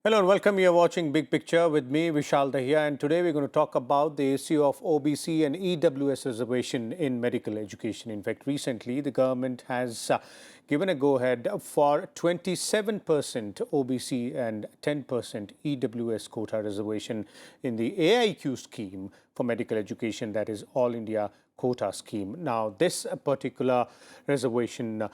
Hello and welcome. You're watching Big Picture with me, Vishal Dahiya, and today we're going to talk about the issue of OBC and EWS reservation in medical education. In fact, recently the government has given a go-ahead for 27% OBC and 10% EWS quota reservation in the AIQ scheme for medical education, that is All India Quota scheme. Now, this particular reservation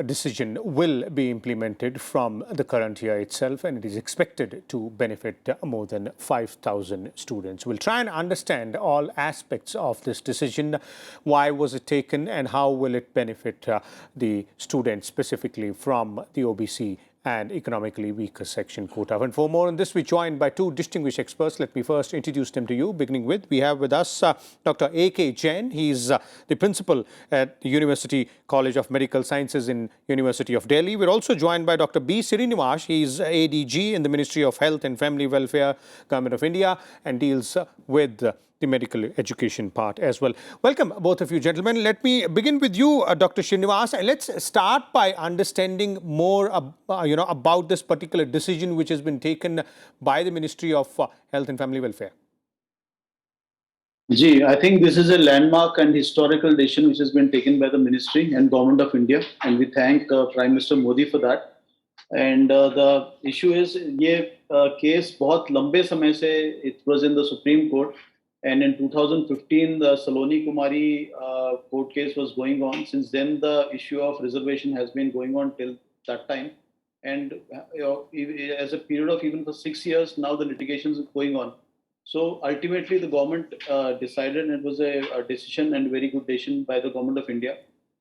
decision will be implemented from the current year itself, and it is expected to benefit more than 5,000 students. We'll try and understand all aspects of this decision. Why was it taken and how will it benefit the students specifically from the OBC and economically weaker section quota. And for more on this, we're joined by two distinguished experts. Let me first introduce them to you, beginning with, we have with us Dr. A.K. Jain. He's the principal at the University College of Medical Sciences in University of Delhi. We're also joined by Dr. B. Srinivas. He's ADG in the Ministry of Health and Family Welfare, Government of India, and deals with the medical education part as well. Welcome, both of you gentlemen. Let me begin with you, Dr. Srinivas. Let's start by understanding more about this particular decision which has been taken by the Ministry of Health and Family Welfare. Gee, I think this is a landmark and historical decision which has been taken by the Ministry and Government of India, and we thank Prime Minister Modi for that. And the issue is, ये case बहुत लंबे समय से it was in the Supreme Court, and in 2015 the Saloni Kumari court case was going on. Since then, the issue of reservation has been going on till that time, and as a period of even for 6 years now, the litigation is going on. So ultimately, the government decided, and it was a decision and very good decision by the Government of India,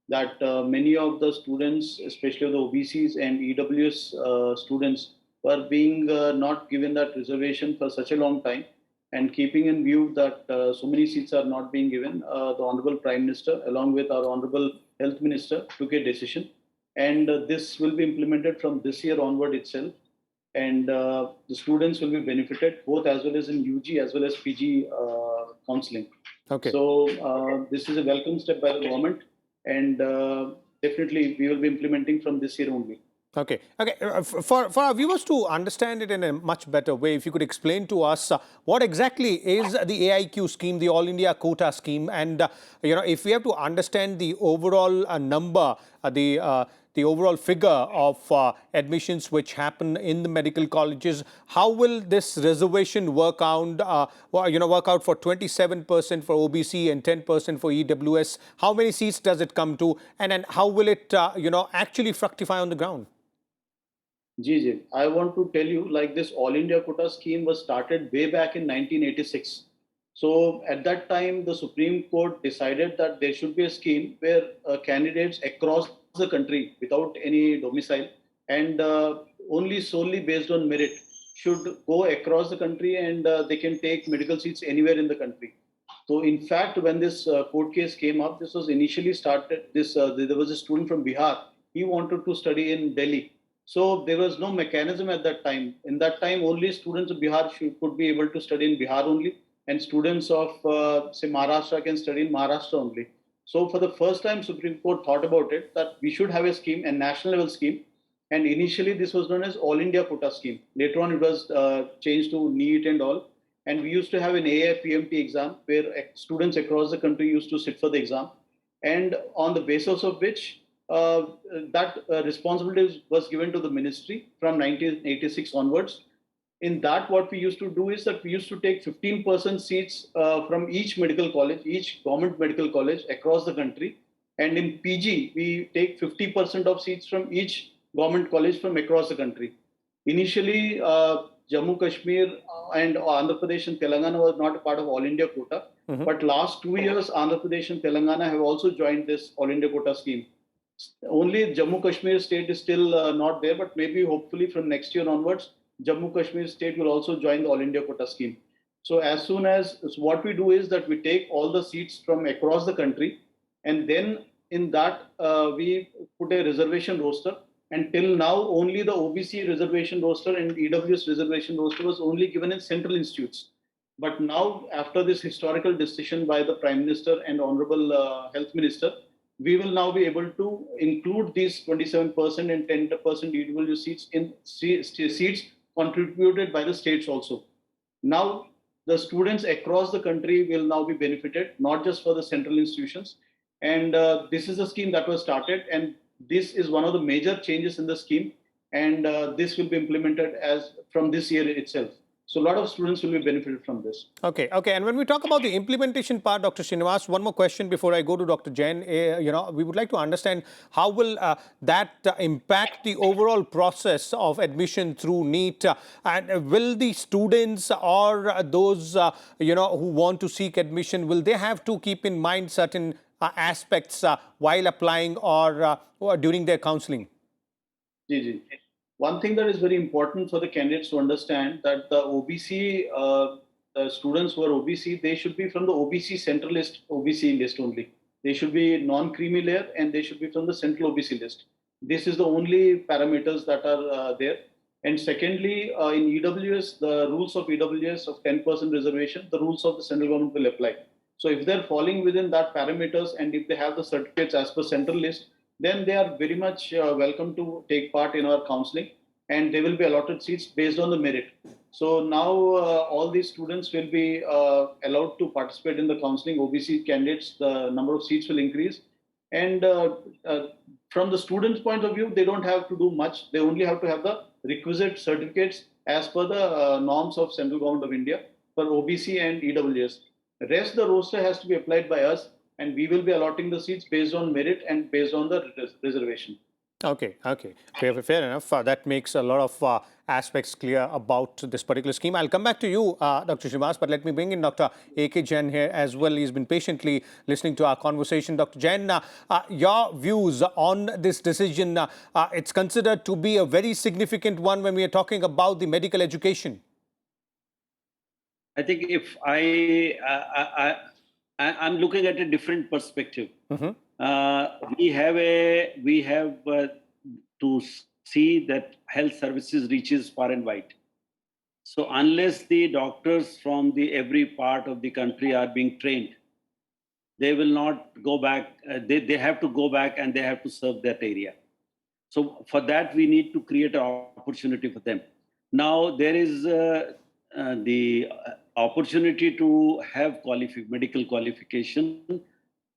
that many of the students, especially the OBCs and EWS students, were being not given that reservation for such a long time. And keeping in view that so many seats are not being given, the Honorable Prime Minister, along with our Honorable Health Minister, took a decision. And this will be implemented from this year onward itself. And the students will be benefited both as well as in UG as well as PG counseling. Okay. So this is a welcome step by the government, and definitely we will be implementing from this year only. Okay. For our viewers to understand it in a much better way, if you could explain to us what exactly is the AIQ scheme, the All India Quota scheme, and if we have to understand the overall number, the overall figure of admissions which happen in the medical colleges, how will this reservation work out? Work out for 27% for OBC and 10% for EWS. How many seats does it come to, and then how will it actually fructify on the ground? Ji, I want to tell you, like, this All India Quota scheme was started way back in 1986. So at that time, the Supreme Court decided that there should be a scheme where candidates across the country without any domicile and only solely based on merit should go across the country, and they can take medical seats anywhere in the country. So in fact, when this court case came up, this was initially started, there was a student from Bihar. He wanted to study in Delhi. So there was no mechanism at that time. In that time, only students of Bihar could be able to study in Bihar only, and students of, say, Maharashtra can study in Maharashtra only. So for the first time, Supreme Court thought about it, that we should have a scheme, a national level scheme. And initially, this was known as All India Quota scheme. Later on, it was changed to NEET and all. And we used to have an AIPMT exam where students across the country used to sit for the exam. And on the basis of which that responsibility was given to the ministry from 1986 onwards. In that, what we used to do is that we used to take 15% seats from each medical college, each government medical college across the country. And in PG, we take 50% of seats from each government college from across the country. Initially, Jammu Kashmir and Andhra Pradesh and Telangana was not a part of All India Quota. But last 2 years, Andhra Pradesh and Telangana have also joined this All India Quota scheme. Only Jammu Kashmir state is still not there, but maybe hopefully from next year onwards, Jammu Kashmir state will also join the All India Quota scheme. So as soon as, so what we do is that we take all the seats from across the country, and then in that we put a reservation roster. And till now, only the OBC reservation roster and EWS reservation roster was only given in central institutes. But now, after this historical decision by the Prime Minister and Honorable Health Minister, we will now be able to include these 27% and 10% EWS seats in seats contributed by the states also. Now, the students across the country will now be benefited, not just for the central institutions. And this is a scheme that was started, and this is one of the major changes in the scheme. And this will be implemented as from this year itself. So a lot of students will be benefited from this. Okay, okay. And when we talk about the implementation part, Dr. Srinivas, one more question before I go to Dr. Jain. We would like to understand how will that impact the overall process of admission through NEET, and will the students or those who want to seek admission, will they have to keep in mind certain aspects while applying or during their counseling? Ji. One thing that is very important for the candidates to understand that the OBC, the students who are OBC, they should be from the OBC central list, OBC list only. They should be non-creamy layer and they should be from the central OBC list. This is the only parameters that are there. And secondly, in EWS, the rules of EWS of 10% reservation, the rules of the central government will apply. So if they're falling within that parameters and if they have the certificates as per central list, then they are very much welcome to take part in our counseling, and they will be allotted seats based on the merit. So now all these students will be allowed to participate in the counseling. OBC candidates, the number of seats will increase. And from the students' point of view, they don't have to do much. They only have to have the requisite certificates as per the norms of Central Government of India for OBC and EWS. The rest, the roster has to be applied by us, and we will be allotting the seats based on merit and based on the reservation. Okay, okay. Fair enough. That makes a lot of aspects clear about this particular scheme. I'll come back to you, Dr. Srinivas, but let me bring in Dr. A.K. Jain here as well. He's been patiently listening to our conversation. Dr. Jain, your views on this decision, it's considered to be a very significant one when we are talking about the medical education. I think if I'm looking at a different perspective. We have to see that health services reaches far and wide. So unless the doctors from every part of the country are being trained, they will not go back. They have to go back and they have to serve that area. So for that, we need to create an opportunity for them. Now there is the opportunity to have medical qualification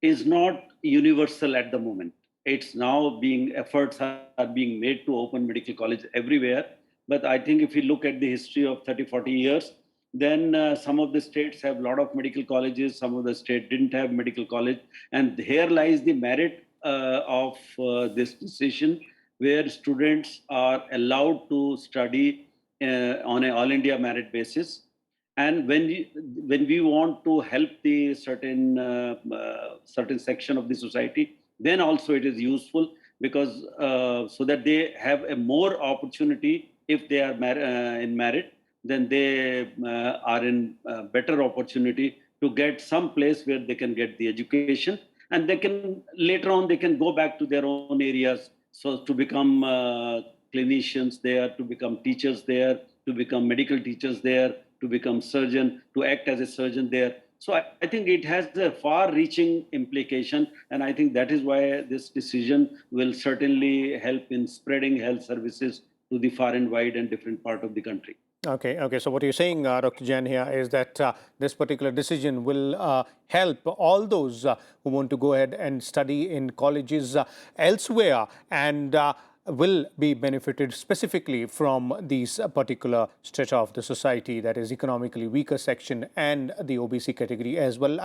is not universal at the moment. It's now efforts are being made to open medical college everywhere. But I think if you look at the history of 30, 40 years, then some of the states have a lot of medical colleges, some of the states didn't have medical college. And here lies the merit of this decision, where students are allowed to study on an all India merit basis. And when we want to help the certain section of the society, then also it is useful, because so that they have a more opportunity. If they are in merit, then they are in better opportunity to get some place where they can get the education, and they can later on they can go back to their own areas, so to become clinicians there, to become teachers there, to become medical teachers there, to become surgeon, to act as a surgeon there. So I think it has a far-reaching implication, and I think that is why this decision will certainly help in spreading health services to the far and wide and different part of the country. Okay. So what you're saying, Dr. Jain, here is that this particular decision will help all those who want to go ahead and study in colleges elsewhere, and will be benefited specifically from these particular stretch of the society, that is economically weaker section and the OBC category as well.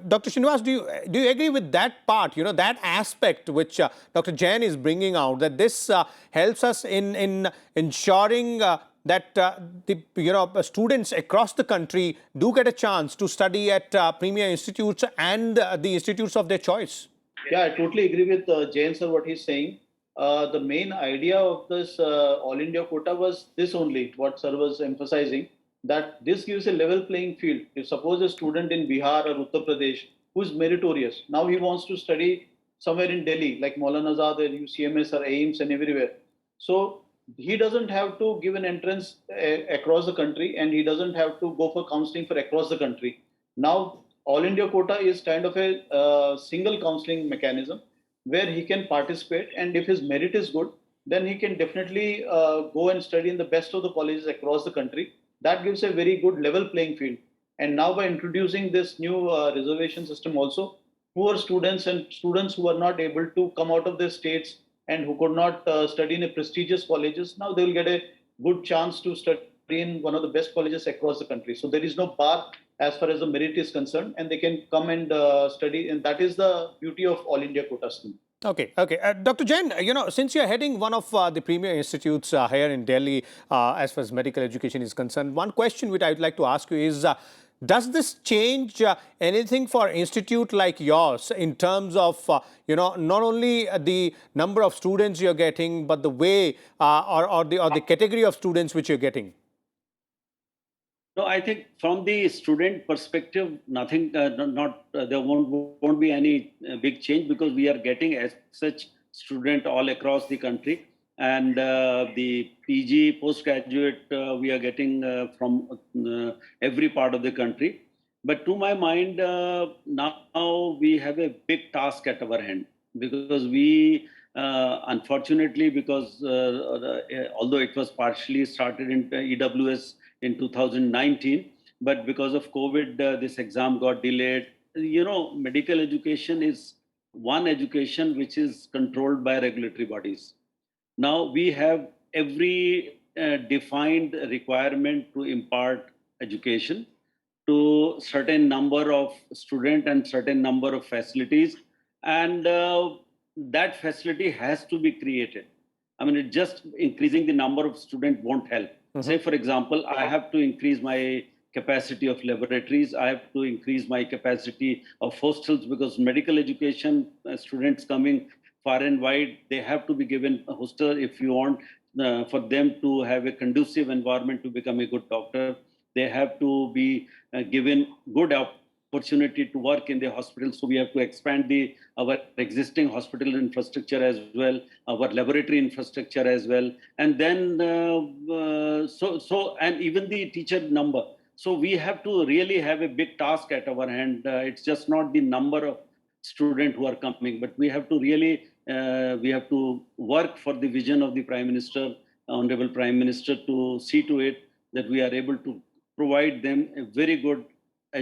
Dr. Srinivas, do you agree with that part, that aspect which Dr. Jain is bringing out, that this helps us in ensuring that the students across the country do get a chance to study at premier institutes and the institutes of their choice? Yeah, I totally agree with Jain sir, what he's saying. The main idea of this All India Quota was this only, what sir was emphasizing, that this gives a level playing field. If suppose a student in Bihar or Uttar Pradesh who is meritorious, now he wants to study somewhere in Delhi, like Maulana Azad or UCMS or AIIMS and everywhere. So he doesn't have to give an entrance across the country, and he doesn't have to go for counseling for across the country. Now, All India Quota is kind of a single counseling mechanism where he can participate, and if his merit is good, then he can definitely go and study in the best of the colleges across the country. That gives a very good level playing field. And now by introducing this new reservation system also, poor students and students who are not able to come out of their states and who could not study in a prestigious colleges, now they will get a good chance to study in one of the best colleges across the country. So there is no bar as far as the merit is concerned, and they can come and study. And that is the beauty of All India Quota scheme. Okay, okay. Dr. Jain, since you're heading one of the premier institutes here in Delhi as far as medical education is concerned, one question which I would like to ask you is, does this change anything for institute like yours in terms of, not only the number of students you're getting, but the way or the category of students which you're getting? No, I think from the student perspective, nothing, there won't be any big change, because we are getting as such student all across the country, and the PG postgraduate we are getting from every part of the country. But to my mind, now we have a big task at our hand, because we unfortunately, because although it was partially started in EWS in 2019, but because of COVID, this exam got delayed. Medical education is one education which is controlled by regulatory bodies. Now we have every defined requirement to impart education to certain number of students and certain number of facilities, and that facility has to be created. I mean, just increasing the number of students won't help. Say, for example, I have to increase my capacity of laboratories. I have to increase my capacity of hostels, because medical education students coming far and wide, they have to be given a hostel if you want for them to have a conducive environment to become a good doctor. They have to be given good opportunity to work in the hospital. So we have to expand our existing hospital infrastructure as well, our laboratory infrastructure as well, and then and even the teacher number. So we have to really have a big task at our hand. It's just not the number of students who are coming, but we have to really we have to work for the vision of the Prime Minister, Honorable Prime Minister, to see to it that we are able to provide them a very good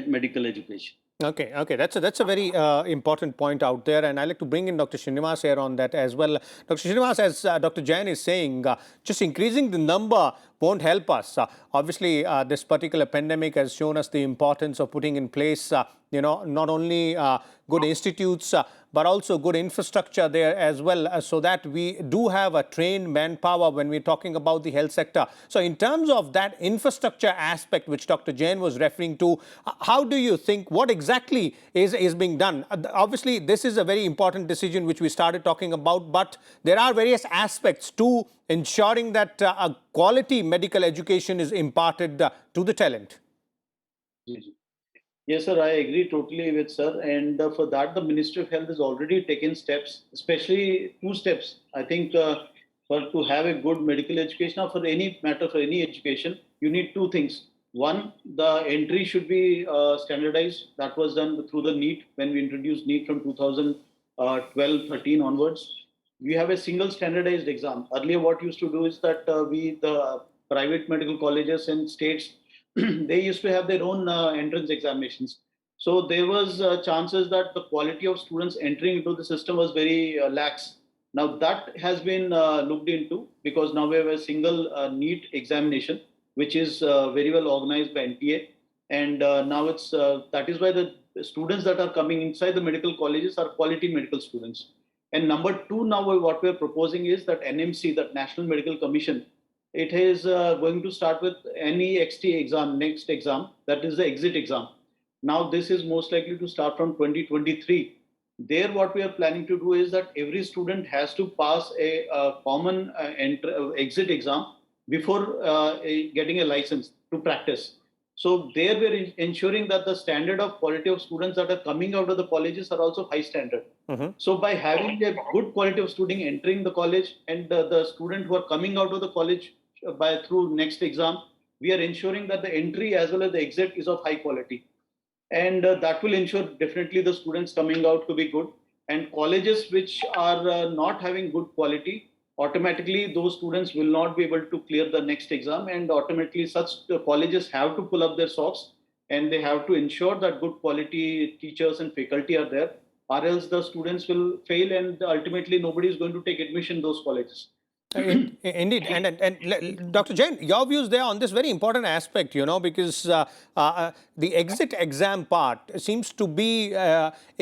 medical education. Okay, okay, that's a very important point out there, and I'd like to bring in Dr. Srinivas here on that as well. Dr. Srinivas, as Dr. Jain is saying, just increasing the number won't help us. Obviously, this particular pandemic has shown us the importance of putting in place, not only good institutes, but also good infrastructure there as well, so that we do have a trained manpower when we're talking about the health sector. So in terms of that infrastructure aspect, which Dr. Jain was referring to, how do you think, what exactly is being done? Obviously, this is a very important decision which we started talking about, but there are various aspects to ensuring that a quality medical education is imparted to the talent. Yes, sir, I agree totally with sir. And for that, the Ministry of Health has already taken steps, especially two steps. I think for to have a good medical education, or for any matter, for any education, you need two things. One, the entry should be standardized. That was done through the NEET when we introduced NEET from 2012-13 onwards. We have a single standardized exam. Earlier, what used to do is that the private medical colleges and states, they used to have their own entrance examinations. So there was chances that the quality of students entering into the system was very lax. Now that has been looked into, because now we have a single NEET examination, which is very well organized by NTA. And now it's that is why the students that are coming inside the medical colleges are quality medical students. And number two, now what we are proposing is that NMC, that National Medical Commission, it is going to start with NEXT exam, next exam, that is the exit exam. Now this is most likely to start from 2023. There what we are planning to do is that every student has to pass a common exit exam before getting a license to practice. So there we're ensuring that the standard of quality of students that are coming out of the colleges are also high standard. So by having a good quality of student entering the college, and the student who are coming out of the college through next exam, we are ensuring that the entry as well as the exit is of high quality. And that will ensure definitely the students coming out to be good. And colleges which are not having good quality, automatically those students will not be able to clear the next exam, and automatically such colleges have to pull up their socks, and they have to ensure that good quality teachers and faculty are there, or else the students will fail and ultimately nobody is going to take admission in those colleges. Indeed, and Dr. Jain, your views there on this very important aspect, because the exit exam part seems to be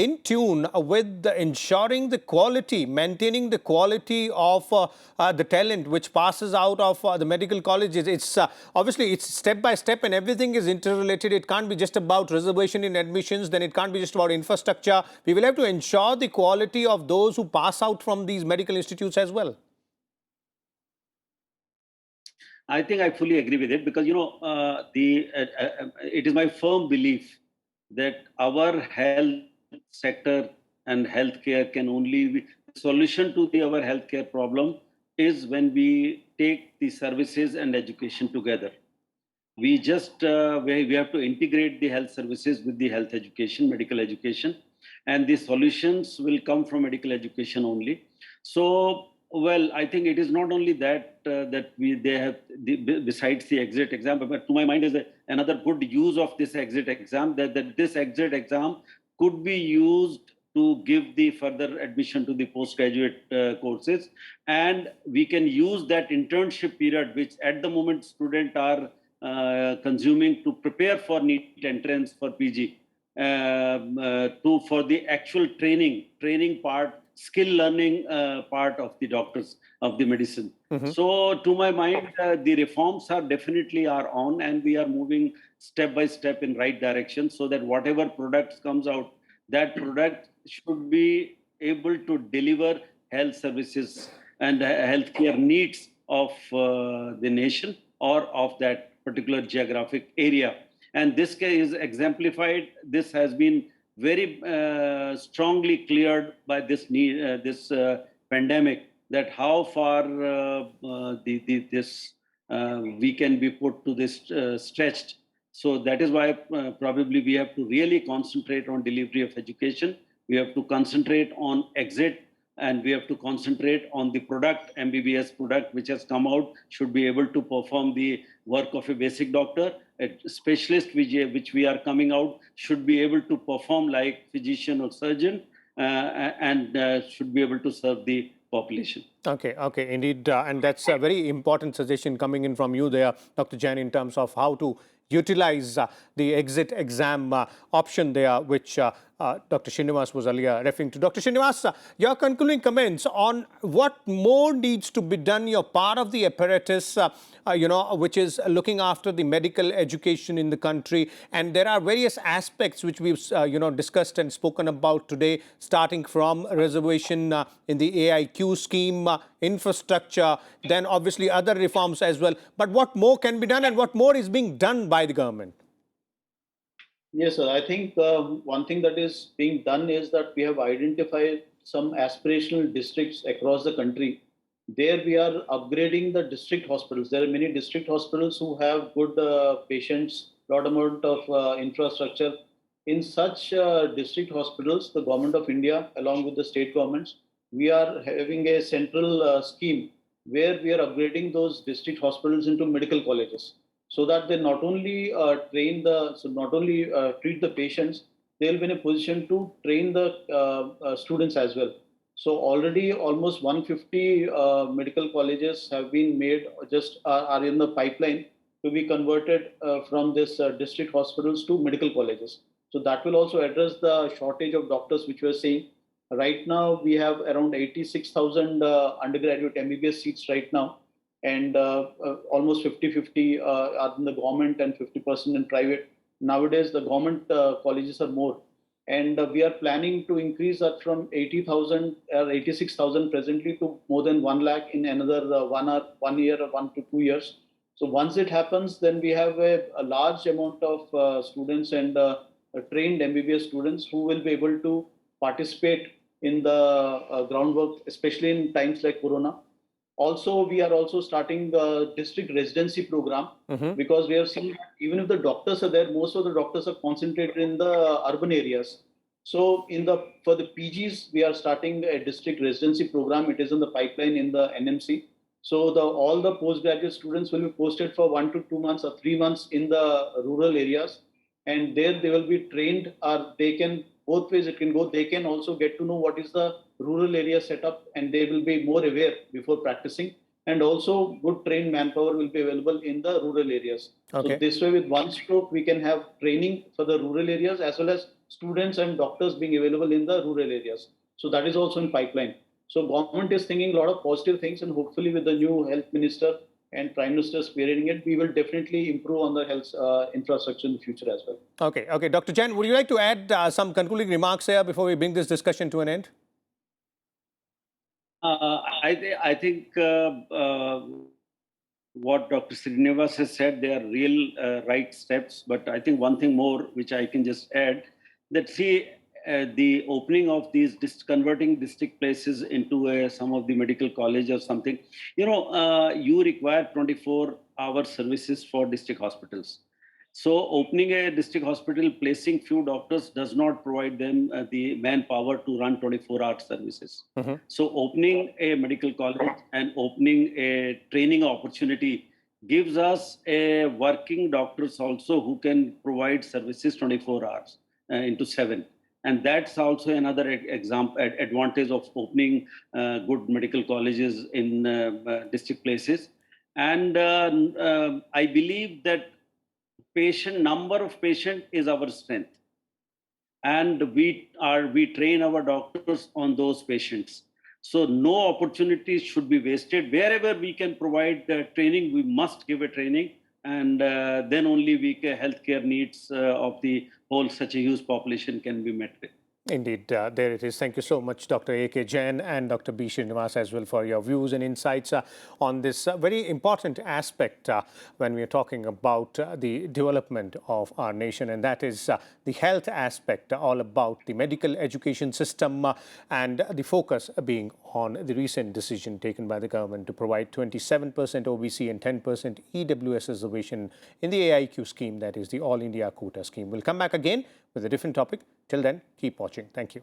in tune with ensuring the quality, maintaining the quality of the talent which passes out of the medical colleges. It's obviously it's step by step, and everything is interrelated. It can't be just about reservation in admissions, then it can't be just about infrastructure. We will have to ensure the quality of those who pass out from these medical institutes as well. I think I fully agree with it, because it is my firm belief that our health sector and healthcare can only be solution to our healthcare problem is when we take the services and education together. We just we have to integrate the health services with the health education, medical education, and the solutions will come from medical education only. So, well, I think it is not only that they have besides the exit exam, but to my mind is another good use of this exit exam, that this exit exam could be used to give the further admission to the postgraduate courses, and we can use that internship period, which at the moment students are consuming to prepare for NEET entrance for PG, for the actual training part, skill learning part of the doctors of the medicine. So to my mind, the reforms are definitely on, and we are moving step by step in right direction, so that whatever products comes out, that product should be able to deliver health services and healthcare needs of the nation or of that particular geographic area. And this is exemplified. This has been very strongly cleared by this pandemic, that how far we can be put to this stretched. So that is why probably we have to really concentrate on delivery of education. We have to concentrate on exit, and we have to concentrate on the product. MBBS product which has come out should be able to perform the work of a basic doctor. A specialist which we are coming out should be able to perform like physician or surgeon, and should be able to serve the population. Okay, indeed. And that's a very important suggestion coming in from you there, Dr. Jain, in terms of how to utilize the exit exam option there, which Dr. Srinivas was earlier referring to. Dr. Srinivas, your concluding comments on what more needs to be done. You're part of the apparatus, which is looking after the medical education in the country. And there are various aspects which we've, discussed and spoken about today, starting from reservation in the AIQ scheme, infrastructure, then obviously other reforms as well. But what more can be done, and what more is being done by the government? Yes, sir. I think one thing that is being done is that we have identified some aspirational districts across the country. There we are upgrading the district hospitals. There are many district hospitals who have good patients, lot amount of infrastructure. In such district hospitals, the government of India, along with the state governments, we are having a central scheme where we are upgrading those district hospitals into medical colleges, so that they not only treat the patients, they'll be in a position to train the students as well. So already almost 150 medical colleges have been made, just are in the pipeline to be converted from this district hospitals to medical colleges. So that will also address the shortage of doctors which we are seeing. Right now, we have around 86,000 undergraduate MBBS seats right now, and almost 50-50 are in the government and 50% in private. Nowadays, the government colleges are more. And we are planning to increase that from 80,000 or 86,000 presently to more than 1 lakh in another 1 year or 1 to 2 years. So once it happens, then we have a large amount of students and trained MBBS students who will be able to participate in the groundwork, especially in times like Corona. Also, we are also starting the district residency program, because we have seen even if the doctors are there, most of the doctors are concentrated in the urban areas. So for the PGs, we are starting a district residency program. It is in the pipeline in the NMC. So all the postgraduate students will be posted for 1 to 2 months or 3 months in the rural areas, and there they will be trained, or they can, both ways it can go. They can also get to know what is the rural area setup, and they will be more aware before practicing. And also good trained manpower will be available in the rural areas. Okay. So this way, with one stroke, we can have training for the rural areas as well as students and doctors being available in the rural areas. So that is also in pipeline. So government is thinking a lot of positive things, and hopefully with the new health minister and prime minister spearheading it, we will definitely improve on the health infrastructure in the future as well. Okay, okay. Dr. Jain, would you like to add some concluding remarks here before we bring this discussion to an end? I think what Dr. Srinivas has said, they are real right steps. But I think one thing more, which I can just add, that see, the opening of these converting district places into some of the medical college or something, you require 24-hour services for district hospitals. So opening a district hospital, placing few doctors does not provide them the manpower to run 24-hour services. So opening a medical college and opening a training opportunity gives us a working doctors also who can provide services 24 hours into 7. And that's also another advantage of opening good medical colleges in district places. And I believe that number of patient is our strength, and we train our doctors on those patients. So no opportunity should be wasted. Wherever we can provide the training, we must give a training, and then only healthcare needs of the whole such a huge population can be met with. Indeed, there it is. Thank you so much, Dr. A.K. Jain and Dr. B. Srinivas as well, for your views and insights on this very important aspect when we are talking about the development of our nation, and that is the health aspect, all about the medical education system and the focus being on the recent decision taken by the government to provide 27% OBC and 10% EWS reservation in the AIQ scheme, that is the All India Quota scheme. We'll come back again with a different topic. Till then, keep watching. Thank you.